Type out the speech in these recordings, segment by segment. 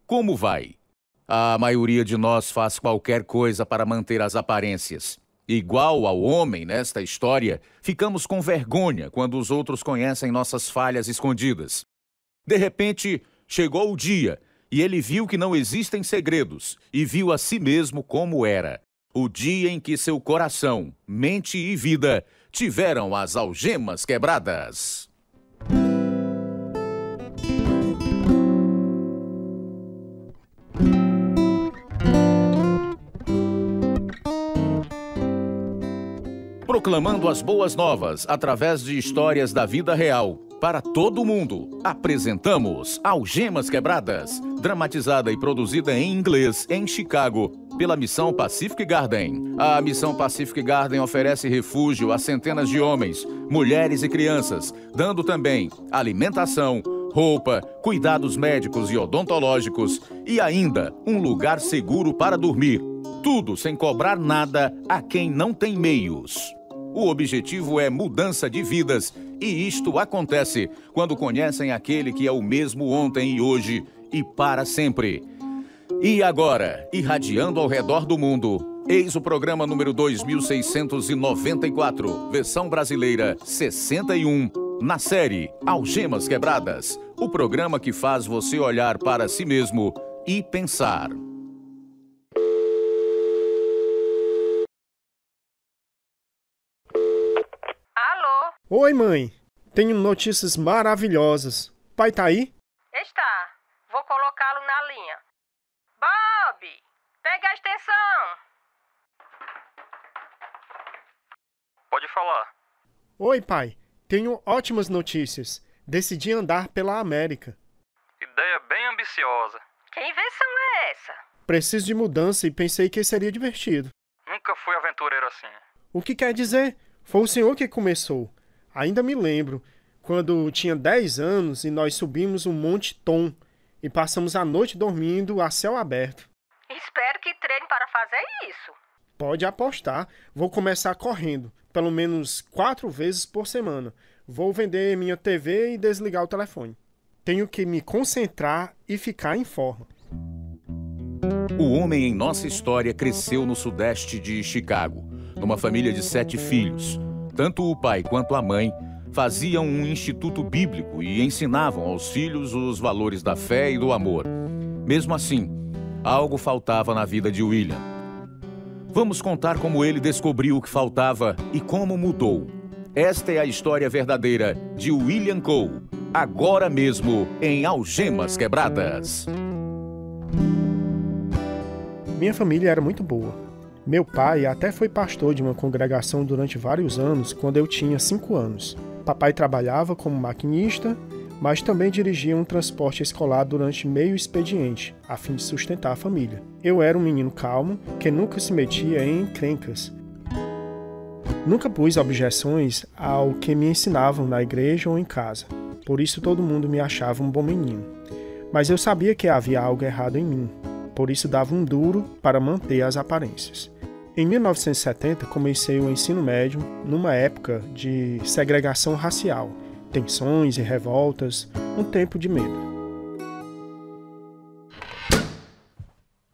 Como vai? A maioria de nós faz qualquer coisa para manter as aparências. Igual ao homem nesta história, ficamos com vergonha quando os outros conhecem nossas falhas escondidas. De repente, chegou o dia e ele viu que não existem segredos e viu a si mesmo como era. O dia em que seu coração, mente e vida tiveram as algemas quebradas. Proclamando as boas novas através de histórias da vida real para todo mundo, apresentamos Algemas Quebradas, dramatizada e produzida em inglês em Chicago pela Missão Pacific Garden. A Missão Pacific Garden oferece refúgio a centenas de homens, mulheres e crianças, dando também alimentação, roupa, cuidados médicos e odontológicos e ainda um lugar seguro para dormir. Tudo sem cobrar nada a quem não tem meios. O objetivo é mudança de vidas e isto acontece quando conhecem aquele que é o mesmo ontem e hoje e para sempre. E agora, irradiando ao redor do mundo, eis o programa número 2694, versão brasileira 61, na série Algemas Quebradas, o programa que faz você olhar para si mesmo e pensar. Oi, mãe. Tenho notícias maravilhosas. Pai tá aí? Está. Vou colocá-lo na linha. Bob, pega a extensão. Pode falar. Oi, pai. Tenho ótimas notícias. Decidi andar pela América. Ideia bem ambiciosa. Que invenção é essa? Preciso de mudança e pensei que seria divertido. Nunca fui aventureiro assim. O que quer dizer? Foi o senhor que começou. Ainda me lembro, quando tinha 10 anos e nós subimos o Monte Tom e passamos a noite dormindo a céu aberto. Espero que treine para fazer isso. Pode apostar. Vou começar correndo, pelo menos 4 vezes por semana. Vou vender minha TV e desligar o telefone. Tenho que me concentrar e ficar em forma. O homem em nossa história cresceu no sudeste de Chicago, numa família de 7 filhos. Tanto o pai quanto a mãe faziam um instituto bíblico e ensinavam aos filhos os valores da fé e do amor. Mesmo assim, algo faltava na vida de William. Vamos contar como ele descobriu o que faltava e como mudou. Esta é a história verdadeira de William Cole, agora mesmo em Algemas Quebradas. Minha família era muito boa. Meu pai até foi pastor de uma congregação durante vários anos, quando eu tinha 5 anos. Papai trabalhava como maquinista, mas também dirigia um transporte escolar durante meio expediente, a fim de sustentar a família. Eu era um menino calmo, que nunca se metia em encrencas. Nunca pus objeções ao que me ensinavam na igreja ou em casa. Por isso todo mundo me achava um bom menino. Mas eu sabia que havia algo errado em mim. Por isso dava um duro para manter as aparências. Em 1970, comecei o ensino médio numa época de segregação racial, tensões e revoltas, um tempo de medo.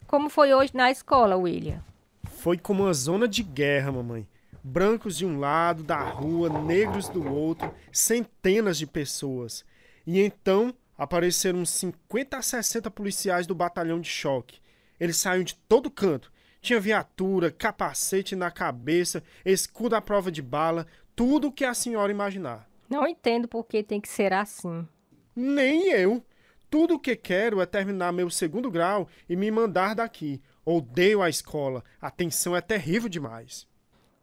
Como foi hoje na escola, William? Foi como uma zona de guerra, mamãe. Brancos de um lado da rua, negros do outro, centenas de pessoas. E então apareceram uns 50 a 60 policiais do batalhão de choque. Eles saíram de todo canto. Tinha viatura, capacete na cabeça, escudo à prova de bala, tudo o que a senhora imaginar. Não entendo por que tem que ser assim. Nem eu. Tudo o que quero é terminar meu 2º grau e me mandar daqui. Odeio a escola. A tensão é terrível demais.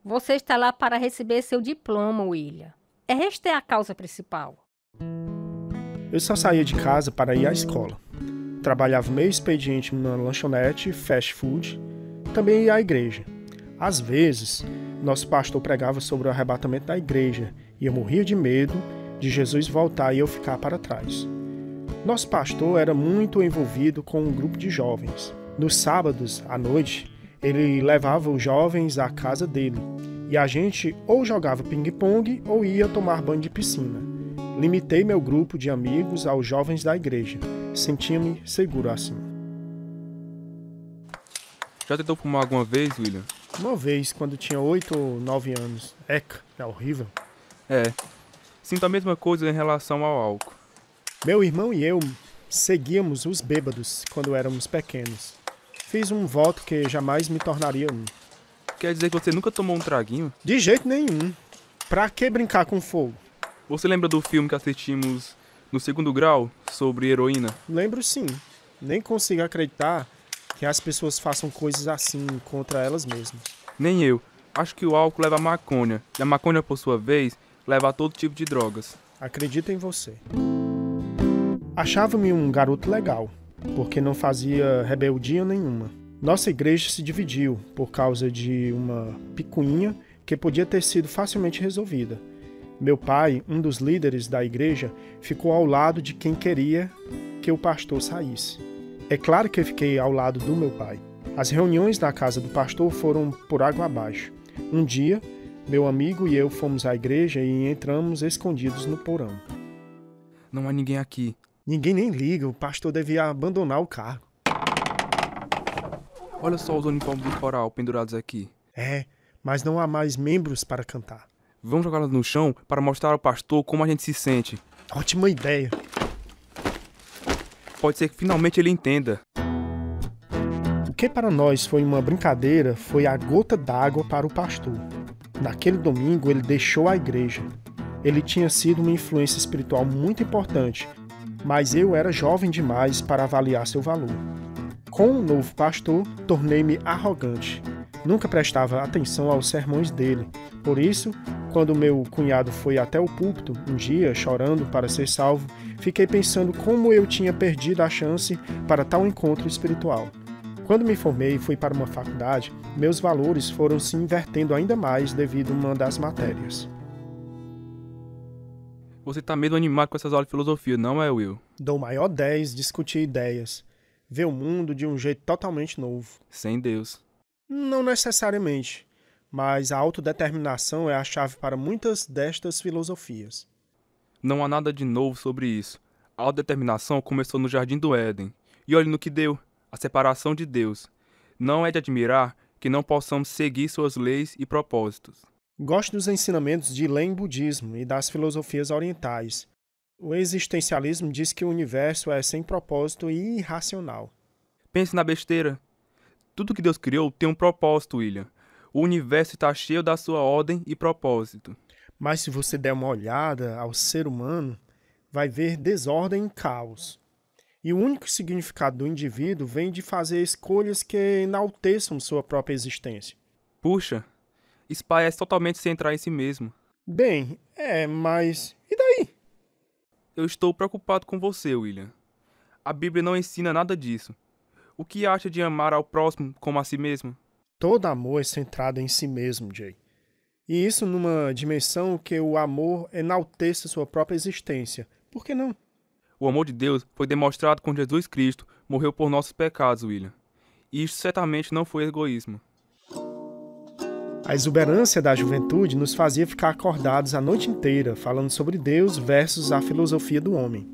Você está lá para receber seu diploma, William. Esta é a causa principal. Eu só saía de casa para ir à escola. Trabalhava meio expediente numa lanchonete, fast food. Também ia à igreja. Às vezes, nosso pastor pregava sobre o arrebatamento da igreja e eu morria de medo de Jesus voltar e eu ficar para trás. Nosso pastor era muito envolvido com um grupo de jovens. Nos sábados, à noite, ele levava os jovens à casa dele e a gente ou jogava ping-pong ou ia tomar banho de piscina. Limitei meu grupo de amigos aos jovens da igreja. Sentia-me seguro assim. Já tentou fumar alguma vez, William? Uma vez, quando tinha 8 ou 9 anos. Eca, é horrível. É. Sinto a mesma coisa em relação ao álcool. Meu irmão e eu seguíamos os bêbados quando éramos pequenos. Fiz um voto que jamais me tornaria um. Quer dizer que você nunca tomou um traguinho? De jeito nenhum. Pra que brincar com fogo? Você lembra do filme que assistimos no 2º grau, sobre heroína? Lembro sim. Nem consigo acreditar que as pessoas façam coisas assim contra elas mesmas. Nem eu. Acho que o álcool leva a maconha, e a maconha, por sua vez, leva a todo tipo de drogas. Acredito em você. Achava-me um garoto legal, porque não fazia rebeldia nenhuma. Nossa igreja se dividiu por causa de uma picuinha que podia ter sido facilmente resolvida. Meu pai, um dos líderes da igreja, ficou ao lado de quem queria que o pastor saísse. É claro que eu fiquei ao lado do meu pai. As reuniões na casa do pastor foram por água abaixo. Um dia, meu amigo e eu fomos à igreja e entramos escondidos no porão. Não há ninguém aqui. Ninguém nem liga, o pastor devia abandonar o cargo. Olha só os uniformes do coral pendurados aqui. É, mas não há mais membros para cantar. Vamos jogá-los no chão para mostrar ao pastor como a gente se sente. Ótima ideia. Pode ser que finalmente ele entenda. O que para nós foi uma brincadeira foi a gota d'água para o pastor. Naquele domingo ele deixou a igreja. Ele tinha sido uma influência espiritual muito importante, mas eu era jovem demais para avaliar seu valor. Com o novo pastor, tornei-me arrogante. Nunca prestava atenção aos sermões dele. Por isso, quando meu cunhado foi até o púlpito, um dia, chorando para ser salvo, fiquei pensando como eu tinha perdido a chance para tal encontro espiritual. Quando me formei e fui para uma faculdade, meus valores foram se invertendo ainda mais devido a uma das matérias. Você tá meio animado com essas aulas de filosofia, não é, Will? Dou o maior 10, discutir ideias, ver o mundo de um jeito totalmente novo. Sem Deus. Não necessariamente, mas a autodeterminação é a chave para muitas destas filosofias. Não há nada de novo sobre isso. A autodeterminação começou no Jardim do Éden. E olhe no que deu, a separação de Deus. Não é de admirar que não possamos seguir suas leis e propósitos. Gosto dos ensinamentos de Zen budismo e das filosofias orientais. O existencialismo diz que o universo é sem propósito e irracional. Pense na besteira. Tudo que Deus criou tem um propósito, William. O universo está cheio da sua ordem e propósito. Mas se você der uma olhada ao ser humano, vai ver desordem e caos. E o único significado do indivíduo vem de fazer escolhas que enalteçam sua própria existência. Puxa, isso parece totalmente centrar em si mesmo. Bem, mas... e daí? Eu estou preocupado com você, William. A Bíblia não ensina nada disso. O que acha de amar ao próximo como a si mesmo? Todo amor é centrado em si mesmo, Jay. E isso numa dimensão que o amor enalteça sua própria existência. Por que não? O amor de Deus foi demonstrado quando Jesus Cristo morreu por nossos pecados, William. E isso certamente não foi egoísmo. A exuberância da juventude nos fazia ficar acordados a noite inteira, falando sobre Deus versus a filosofia do homem.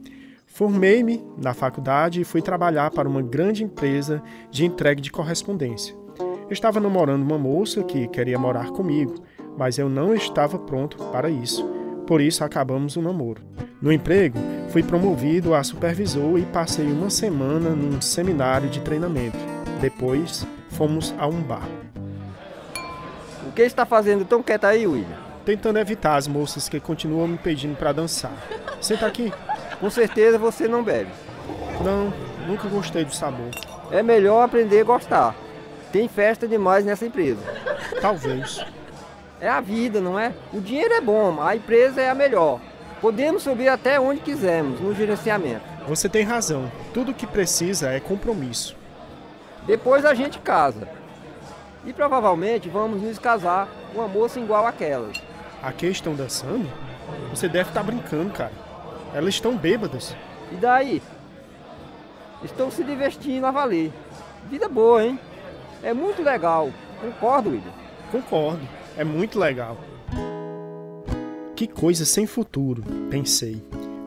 Formei-me na faculdade e fui trabalhar para uma grande empresa de entrega de correspondência. Eu estava namorando uma moça que queria morar comigo, mas eu não estava pronto para isso. Por isso acabamos o namoro. No emprego, fui promovido a supervisor e passei uma semana num seminário de treinamento. Depois, fomos a um bar. O que está fazendo tão quieto aí, William? Tentando evitar as moças que continuam me pedindo para dançar. Senta aqui. Com certeza você não bebe. Não, nunca gostei do sabor. É melhor aprender a gostar. Tem festa demais nessa empresa. Talvez. É a vida, não é? O dinheiro é bom, a empresa é a melhor. Podemos subir até onde quisermos no gerenciamento. Você tem razão. Tudo o que precisa é compromisso. Depois a gente casa. E provavelmente vamos nos casar com uma moça igual àquelas. Aqui estão dançando? Você deve estar brincando, cara. Elas estão bêbadas. E daí? Estão se divertindo a valer. Vida boa, hein? É muito legal. Concordo, William? Concordo. É muito legal. Que coisa sem futuro, pensei,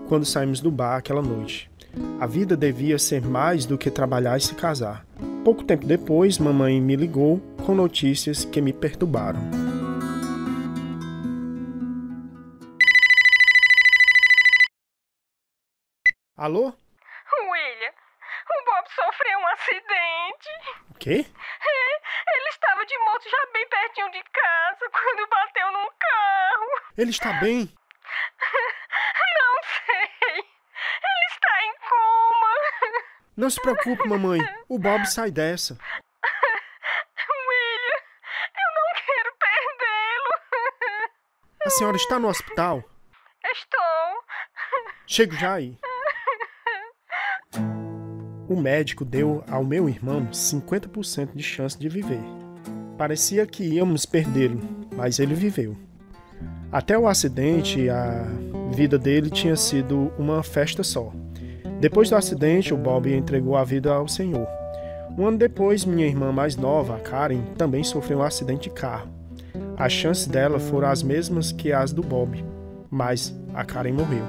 quando saímos do bar aquela noite. A vida devia ser mais do que trabalhar e se casar. Pouco tempo depois, mamãe me ligou com notícias que me perturbaram. Alô? William, o Bob sofreu um acidente. O quê? Ele estava de moto já bem pertinho de casa quando bateu num carro. Ele está bem? Não sei. Ele está em coma. Não se preocupe, mamãe. O Bob sai dessa. William, eu não quero perdê-lo. A senhora está no hospital? Estou. Chego já aí. O médico deu ao meu irmão 50% de chance de viver. Parecia que íamos perdê-lo, mas ele viveu. Até o acidente, a vida dele tinha sido uma festa só. Depois do acidente, o Bob entregou a vida ao Senhor. Um ano depois, minha irmã mais nova, a Karen, também sofreu um acidente de carro. As chances dela foram as mesmas que as do Bob, mas a Karen morreu.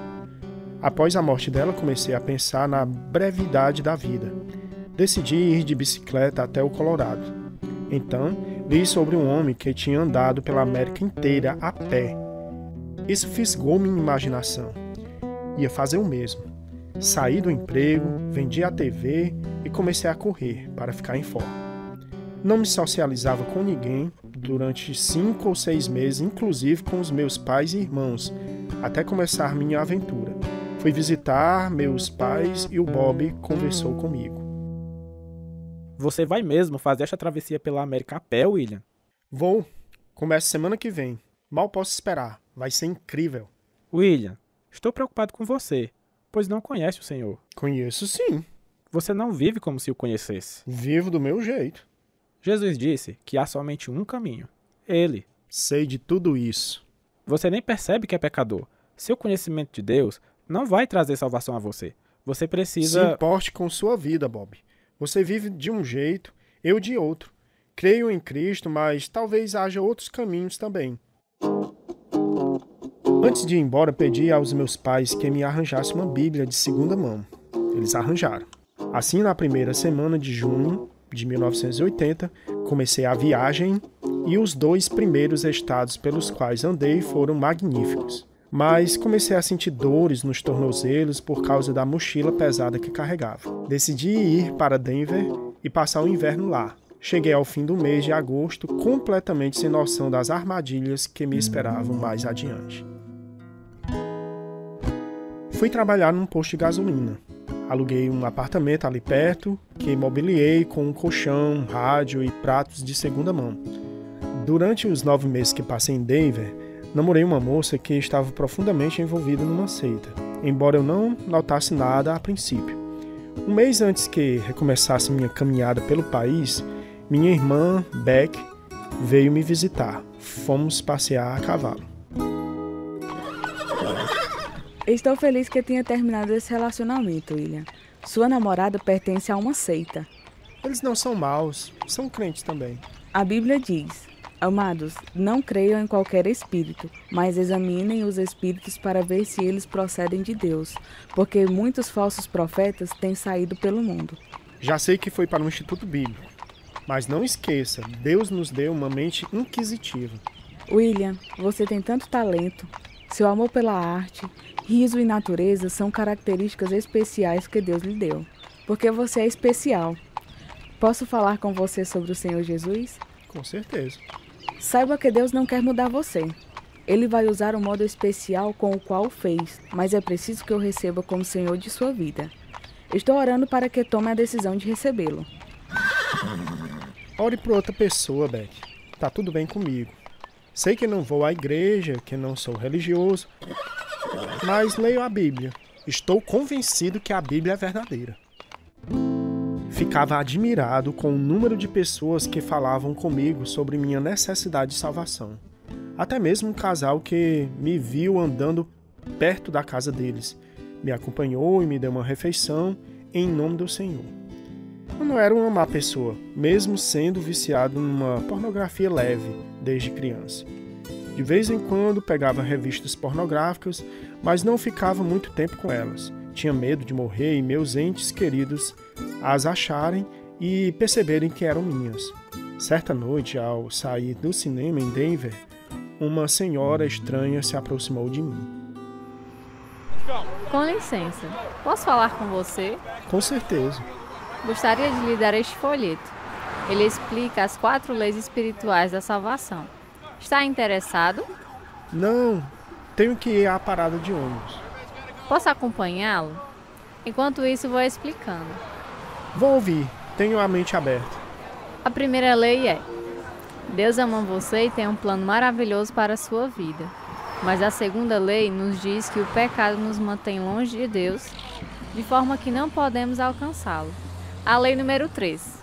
Após a morte dela, comecei a pensar na brevidade da vida. Decidi ir de bicicleta até o Colorado. Então, li sobre um homem que tinha andado pela América inteira a pé. Isso fisgou minha imaginação. Ia fazer o mesmo. Saí do emprego, vendi a TV e comecei a correr para ficar em forma. Não me socializava com ninguém durante 5 ou 6 meses, inclusive com os meus pais e irmãos, até começar minha aventura. Fui visitar meus pais e o Bob conversou comigo. Você vai mesmo fazer esta travessia pela América a pé, William? Vou. Começa semana que vem. Mal posso esperar. Vai ser incrível. William, estou preocupado com você, pois não conhece o Senhor. Conheço sim. Você não vive como se o conhecesse. Vivo do meu jeito. Jesus disse que há somente um caminho. Ele. Sei de tudo isso. Você nem percebe que é pecador. Seu conhecimento de Deus não vai trazer salvação a você. Você precisa... Se importe com sua vida, Bob. Você vive de um jeito, eu de outro. Creio em Cristo, mas talvez haja outros caminhos também. Antes de ir embora, pedi aos meus pais que me arranjassem uma Bíblia de segunda mão. Eles arranjaram. Assim, na primeira semana de junho de 1980, comecei a viagem e os 2 primeiros estados pelos quais andei foram magníficos. Mas comecei a sentir dores nos tornozelos por causa da mochila pesada que carregava. Decidi ir para Denver e passar o inverno lá. Cheguei ao fim do mês de agosto completamente sem noção das armadilhas que me esperavam mais adiante. Fui trabalhar num posto de gasolina. Aluguei um apartamento ali perto, que mobiliei com um colchão, rádio e pratos de segunda mão. Durante os 9 meses que passei em Denver, namorei uma moça que estava profundamente envolvida numa seita, embora eu não notasse nada a princípio. Um mês antes que recomeçasse minha caminhada pelo país, minha irmã, Beck, veio me visitar. Fomos passear a cavalo. Estou feliz que tenha terminado esse relacionamento, William. Sua namorada pertence a uma seita. Eles não são maus, são crentes também. A Bíblia diz: amados, não creiam em qualquer espírito, mas examinem os espíritos para ver se eles procedem de Deus, porque muitos falsos profetas têm saído pelo mundo. Já sei que foi para o Instituto Bíblico, mas não esqueça, Deus nos deu uma mente inquisitiva. William, você tem tanto talento. Seu amor pela arte, riso e natureza são características especiais que Deus lhe deu, porque você é especial. Posso falar com você sobre o Senhor Jesus? Com certeza. Saiba que Deus não quer mudar você. Ele vai usar o modo especial com o qual o fez, mas é preciso que eu receba como Senhor de sua vida. Estou orando para que tome a decisão de recebê-lo. Ore por outra pessoa, Beck. Tá tudo bem comigo. Sei que não vou à igreja, que não sou religioso, mas leio a Bíblia. Estou convencido que a Bíblia é verdadeira. Ficava admirado com o número de pessoas que falavam comigo sobre minha necessidade de salvação. Até mesmo um casal que me viu andando perto da casa deles me acompanhou e me deu uma refeição em nome do Senhor. Eu não era uma má pessoa, mesmo sendo viciado numa pornografia leve desde criança. De vez em quando pegava revistas pornográficas, mas não ficava muito tempo com elas. Tinha medo de morrer e meus entes queridos as acharem e perceberem que eram minhas. Certa noite, ao sair do cinema em Denver, uma senhora estranha se aproximou de mim. Com licença, posso falar com você? Com certeza. Gostaria de lhe dar este folheto. Ele explica as 4 leis espirituais da salvação. Está interessado? Não, tenho que ir à parada de ônibus. Posso acompanhá-lo? Enquanto isso, vou explicando. Vou ouvir, tenho a mente aberta. A primeira lei é: Deus ama você e tem um plano maravilhoso para a sua vida. Mas a segunda lei nos diz que o pecado nos mantém longe de Deus, de forma que não podemos alcançá-lo. A lei número 3.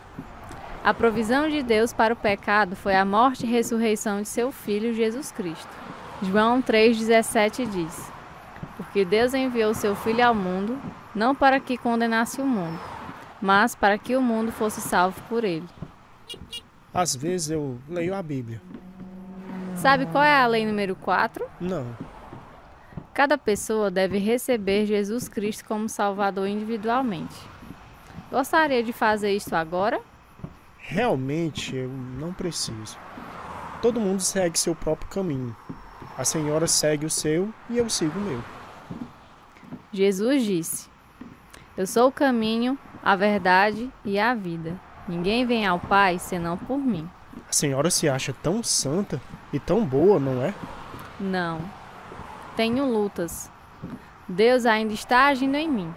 A provisão de Deus para o pecado foi a morte e ressurreição de seu Filho Jesus Cristo. João 3,17 diz: Porque Deus enviou seu Filho ao mundo, não para que condenasse o mundo, mas para que o mundo fosse salvo por ele. Às vezes eu leio a Bíblia. Sabe qual é a lei número 4? Não. Cada pessoa deve receber Jesus Cristo como Salvador individualmente. Gostaria de fazer isto agora? Realmente eu não preciso. Todo mundo segue seu próprio caminho. A senhora segue o seu e eu sigo o meu. Jesus disse: Eu sou o caminho, a verdade e a vida. Ninguém vem ao Pai senão por mim. A senhora se acha tão santa e tão boa, não é? Não. Tenho lutas. Deus ainda está agindo em mim.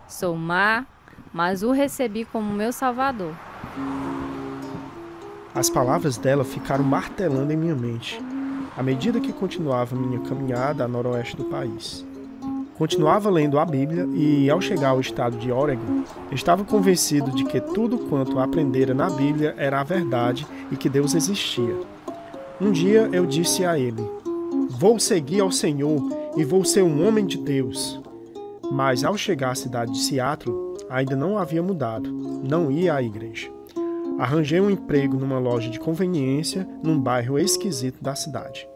Sou má, mas o recebi como meu Salvador. As palavras dela ficaram martelando em minha mente, à medida que continuava minha caminhada a noroeste do país. Continuava lendo a Bíblia e, ao chegar ao estado de Oregon, estava convencido de que tudo quanto aprendera na Bíblia era a verdade e que Deus existia. Um dia eu disse a ele: Vou seguir ao Senhor e vou ser um homem de Deus. Mas ao chegar à cidade de Seattle, ainda não havia mudado, não ia à igreja. Arranjei um emprego numa loja de conveniência num bairro esquisito da cidade.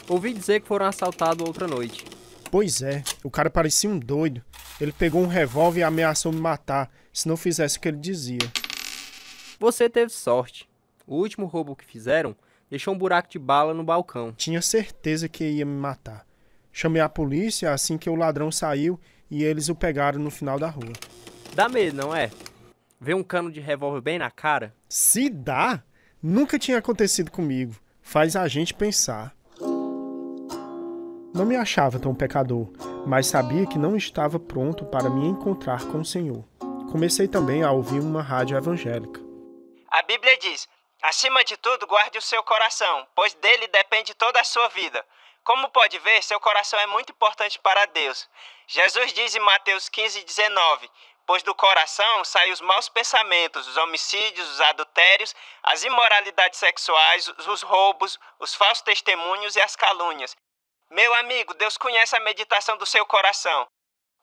Ouvi dizer que foram assaltados outra noite. Pois é, o cara parecia um doido. Ele pegou um revólver e ameaçou me matar se não fizesse o que ele dizia. Você teve sorte. O último roubo que fizeram deixou um buraco de bala no balcão. Tinha certeza que ia me matar. Chamei a polícia assim que o ladrão saiu e eles o pegaram no final da rua. Dá medo, não é? Ver um cano de revólver bem na cara? Se dá! Nunca tinha acontecido comigo. Faz a gente pensar. Não me achava tão pecador, mas sabia que não estava pronto para me encontrar com o Senhor. Comecei também a ouvir uma rádio evangélica. A Bíblia diz: acima de tudo, guarde o seu coração, pois dele depende toda a sua vida. Como pode ver, seu coração é muito importante para Deus. Jesus diz em Mateus 15:19: pois do coração saem os maus pensamentos, os homicídios, os adultérios, as imoralidades sexuais, os roubos, os falsos testemunhos e as calúnias. Meu amigo, Deus conhece a meditação do seu coração.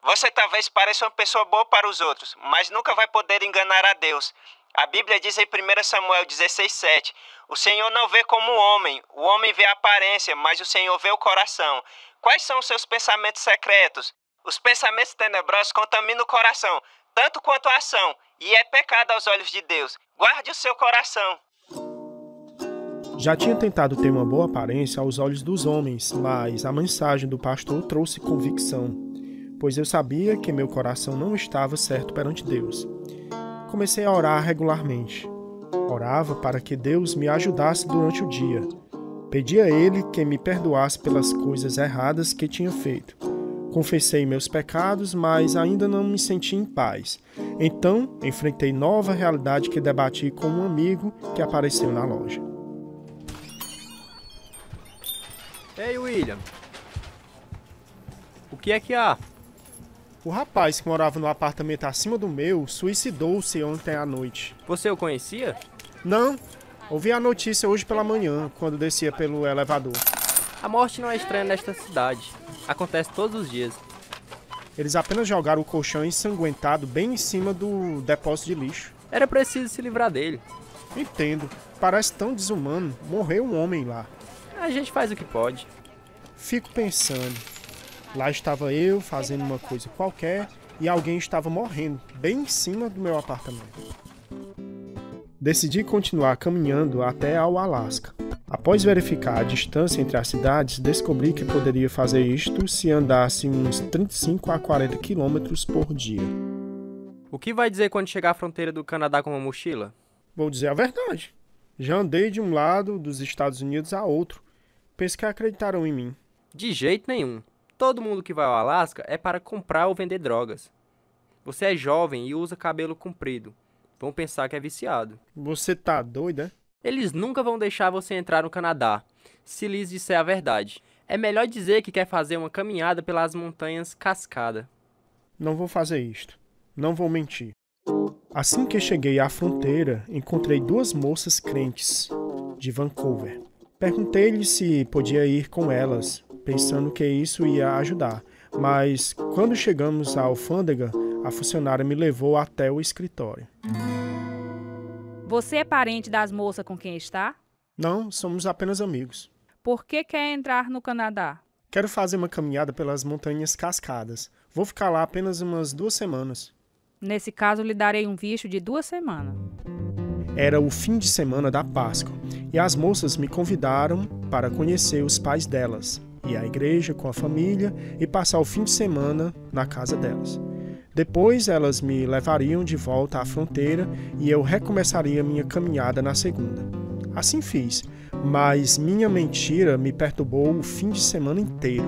Você talvez pareça uma pessoa boa para os outros, mas nunca vai poder enganar a Deus. A Bíblia diz em 1 Samuel 16:7, o Senhor não vê como o homem vê a aparência, mas o Senhor vê o coração. Quais são os seus pensamentos secretos? Os pensamentos tenebrosos contaminam o coração, tanto quanto a ação, e é pecado aos olhos de Deus. Guarde o seu coração. Já tinha tentado ter uma boa aparência aos olhos dos homens, mas a mensagem do pastor trouxe convicção, pois eu sabia que meu coração não estava certo perante Deus. Comecei a orar regularmente. Orava para que Deus me ajudasse durante o dia. Pedi a Ele que me perdoasse pelas coisas erradas que tinha feito. Confessei meus pecados, mas ainda não me senti em paz. Então, enfrentei nova realidade que debati com um amigo que apareceu na loja. Ei, William. O que é que há? O rapaz que morava no apartamento acima do meu suicidou-se ontem à noite. Você o conhecia? Não. Ouvi a notícia hoje pela manhã, quando descia pelo elevador. A morte não é estranha nesta cidade. Acontece todos os dias. Eles apenas jogaram o colchão ensanguentado bem em cima do depósito de lixo. Era preciso se livrar dele. Entendo. Parece tão desumano. Morreu um homem lá. A gente faz o que pode. Fico pensando. Lá estava eu, fazendo uma coisa qualquer, e alguém estava morrendo bem em cima do meu apartamento. Decidi continuar caminhando até ao Alasca. Após verificar a distância entre as cidades, descobri que poderia fazer isto se andasse uns 35 a 40 quilômetros por dia. O que vai dizer quando chegar à fronteira do Canadá com uma mochila? Vou dizer a verdade. Já andei de um lado dos Estados Unidos a outro. Penso que acreditaram em mim. De jeito nenhum. Todo mundo que vai ao Alasca é para comprar ou vender drogas. Você é jovem e usa cabelo comprido. Vão pensar que é viciado. Você tá doido, é? Eles nunca vão deixar você entrar no Canadá, se lhes disser a verdade. É melhor dizer que quer fazer uma caminhada pelas montanhas Cascada. Não vou fazer isto. Não vou mentir. Assim que cheguei à fronteira, encontrei duas moças crentes de Vancouver. Perguntei-lhes se podia ir com elas, pensando que isso ia ajudar. Mas, quando chegamos à alfândega, a funcionária me levou até o escritório. Você é parente das moças com quem está? Não, somos apenas amigos. Por que quer entrar no Canadá? Quero fazer uma caminhada pelas montanhas Cascadas. Vou ficar lá apenas umas 2 semanas. Nesse caso, lhe darei um visto de 2 semanas. Era o fim de semana da Páscoa e as moças me convidaram para conhecer os pais delas, ir à igreja com a família e passar o fim de semana na casa delas. Depois elas me levariam de volta à fronteira e eu recomeçaria minha caminhada na segunda. Assim fiz, mas minha mentira me perturbou o fim de semana inteiro.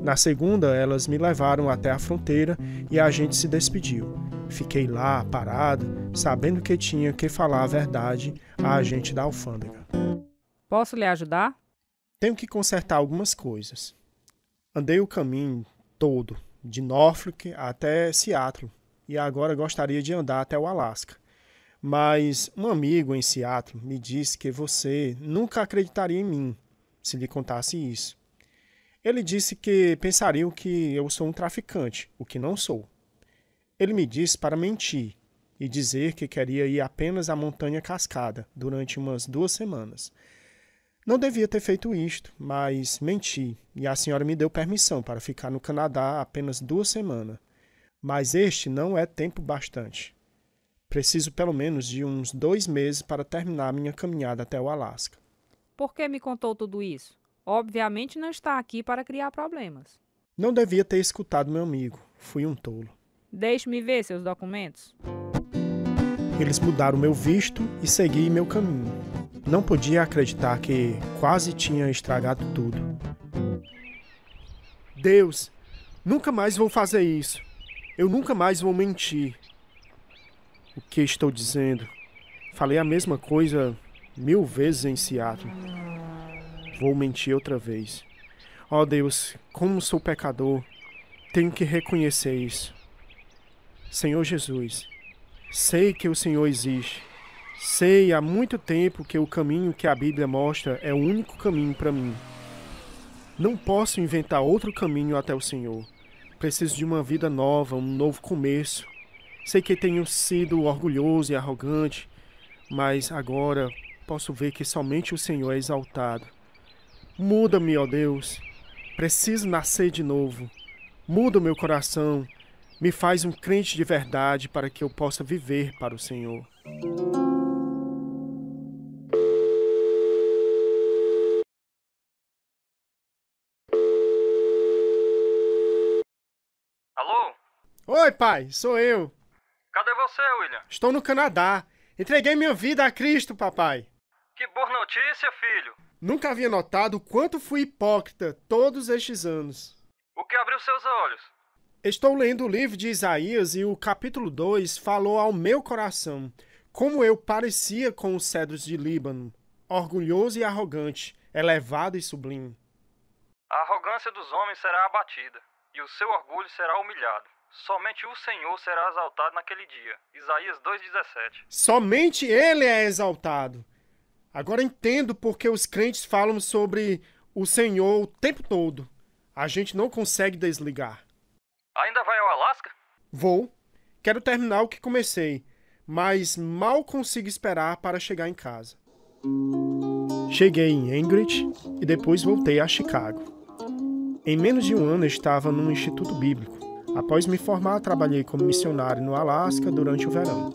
Na segunda, elas me levaram até a fronteira e a gente se despediu. Fiquei lá, parado, sabendo que tinha que falar a verdade à agente da alfândega. Posso lhe ajudar? Tenho que consertar algumas coisas. Andei o caminho todo, de Norfolk até Seattle, e agora gostaria de andar até o Alasca. Mas um amigo em Seattle me disse que você nunca acreditaria em mim se lhe contasse isso. Ele disse que pensariam que eu sou um traficante, o que não sou. Ele me disse para mentir e dizer que queria ir apenas à Montanha Cascada durante umas 2 semanas. Não devia ter feito isto, mas menti, e a senhora me deu permissão para ficar no Canadá apenas 2 semanas. Mas este não é tempo bastante. Preciso pelo menos de uns 2 meses para terminar minha caminhada até o Alasca. Por que me contou tudo isso? Obviamente não está aqui para criar problemas. Não devia ter escutado meu amigo. Fui um tolo. Deixe-me ver seus documentos. Eles mudaram meu visto e segui meu caminho. Não podia acreditar que quase tinha estragado tudo. Deus, nunca mais vou fazer isso. Eu nunca mais vou mentir. O que estou dizendo? Falei a mesma coisa 1000 vezes em Seattle. Vou mentir outra vez. Ó Deus, como sou pecador, tenho que reconhecer isso. Senhor Jesus, sei que o Senhor existe. Sei há muito tempo que o caminho que a Bíblia mostra é o único caminho para mim. Não posso inventar outro caminho até o Senhor. Preciso de uma vida nova, um novo começo. Sei que tenho sido orgulhoso e arrogante, mas agora posso ver que somente o Senhor é exaltado. Muda-me, ó Deus. Preciso nascer de novo. Muda o meu coração. Me faz um crente de verdade para que eu possa viver para o Senhor. Alô? Oi, pai, sou eu. Cadê você, William? Estou no Canadá. Entreguei minha vida a Cristo, papai. Que boa notícia, filho. Nunca havia notado o quanto fui hipócrita todos estes anos. O que abriu seus olhos? Estou lendo o livro de Isaías e o capítulo 2 falou ao meu coração como eu parecia com os cedros de Líbano, orgulhoso e arrogante, elevado e sublime. A arrogância dos homens será abatida, e o seu orgulho será humilhado. Somente o Senhor será exaltado naquele dia. Isaías 2,17. Somente Ele é exaltado. Agora entendo porque os crentes falam sobre o Senhor o tempo todo. A gente não consegue desligar. Ainda vai ao Alasca? Vou. Quero terminar o que comecei, mas mal consigo esperar para chegar em casa. Cheguei em Anchorage e depois voltei a Chicago. Em menos de um ano estava num instituto bíblico. Após me formar, trabalhei como missionário no Alasca durante o verão.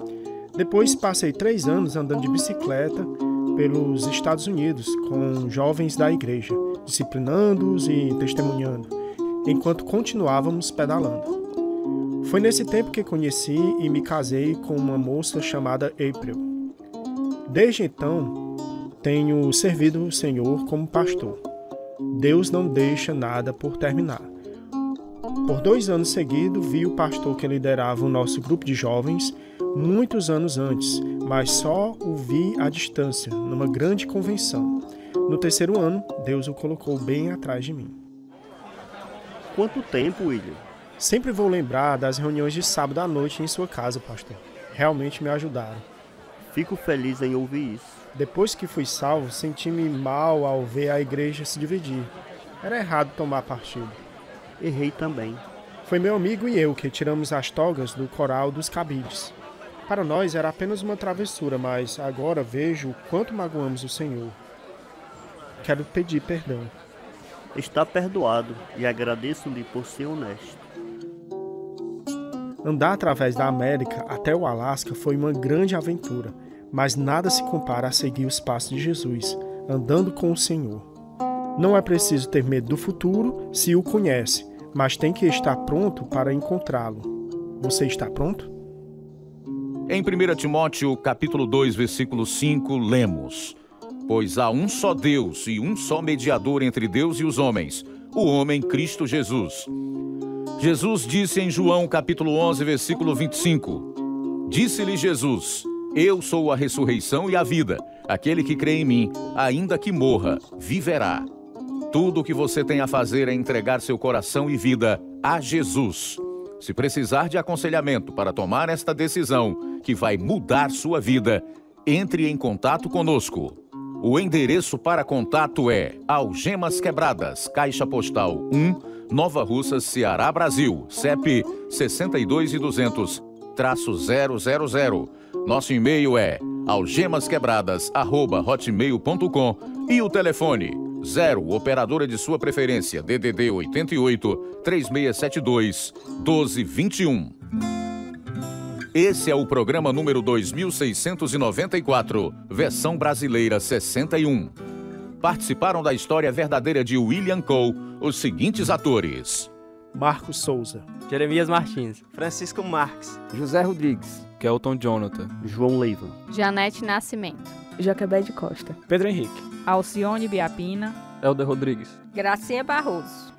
Depois passei 3 anos andando de bicicleta pelos Estados Unidos com jovens da igreja, disciplinando-os e testemunhando, enquanto continuávamos pedalando. Foi nesse tempo que conheci e me casei com uma moça chamada April. Desde então, tenho servido o Senhor como pastor. Deus não deixa nada por terminar. Por 2 anos seguidos, vi o pastor que liderava o nosso grupo de jovens muitos anos antes, mas só o vi à distância, numa grande convenção. No 3º ano, Deus o colocou bem atrás de mim. Quanto tempo, William? Sempre vou lembrar das reuniões de sábado à noite em sua casa, pastor. Realmente me ajudaram. Fico feliz em ouvir isso. Depois que fui salvo, senti-me mal ao ver a igreja se dividir. Era errado tomar partido. Errei também. Foi meu amigo e eu que tiramos as togas do coral dos cabides. Para nós era apenas uma travessura, mas agora vejo o quanto magoamos o Senhor. Quero pedir perdão. Está perdoado e agradeço-lhe por ser honesto. Andar através da América até o Alasca foi uma grande aventura, mas nada se compara a seguir os passos de Jesus, andando com o Senhor. Não é preciso ter medo do futuro se o conhece, mas tem que estar pronto para encontrá-lo. Você está pronto? Em 1 Timóteo, capítulo 2, versículo 5, lemos: Pois há um só Deus e um só mediador entre Deus e os homens, o homem Cristo Jesus. Jesus disse em João, capítulo 11, versículo 25: Disse-lhe Jesus: Eu sou a ressurreição e a vida. Aquele que crê em mim, ainda que morra, viverá. Tudo o que você tem a fazer é entregar seu coração e vida a Jesus. Se precisar de aconselhamento para tomar esta decisão, que vai mudar sua vida, entre em contato conosco. O endereço para contato é Algemas Quebradas, Caixa Postal 1, Nova Russas, Ceará, Brasil, CEP 62200-000. Nosso e-mail é algemasquebradas@hotmail.com e o telefone 0, operadora de sua preferência, DDD 88 3672 1221. Esse é o programa número 2694, versão brasileira 61. Participaram da história verdadeira de William Cole os seguintes atores: Marcos Souza, Jeremias Martins, Francisco Marques, José Rodrigues, Kelton Jonathan, João Leiva, Janete Nascimento, Joquebede Costa, Pedro Henrique, Alcione Biapina, Helder Rodrigues, Gracinha Barroso.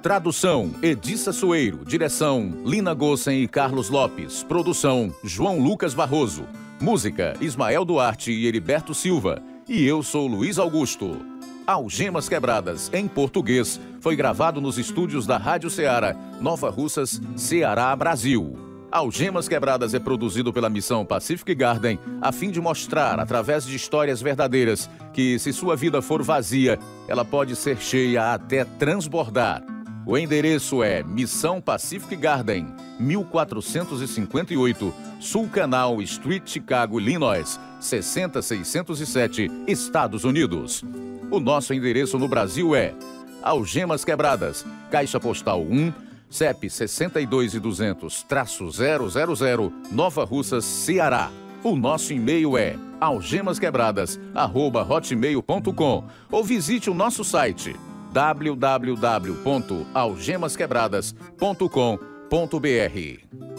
Tradução, Edissa Soeiro. Direção, Lina Gossen e Carlos Lopes. Produção, João Lucas Barroso. Música, Ismael Duarte e Heriberto Silva. E eu sou Luiz Augusto. Algemas Quebradas, em português, foi gravado nos estúdios da Rádio Ceará, Nova Russas, Ceará, Brasil. Algemas Quebradas é produzido pela Missão Pacific Garden a fim de mostrar, através de histórias verdadeiras, que se sua vida for vazia, ela pode ser cheia até transbordar. O endereço é Missão Pacific Garden, 1458, Sul Canal Street, Chicago, Illinois, 60607, Estados Unidos. O nosso endereço no Brasil é Algemas Quebradas, Caixa Postal 1, CEP 62200-000, Nova Russas, Ceará. O nosso e-mail é algemasquebradas@hotmail.com ou visite o nosso site www.algemasquebradas.com.br.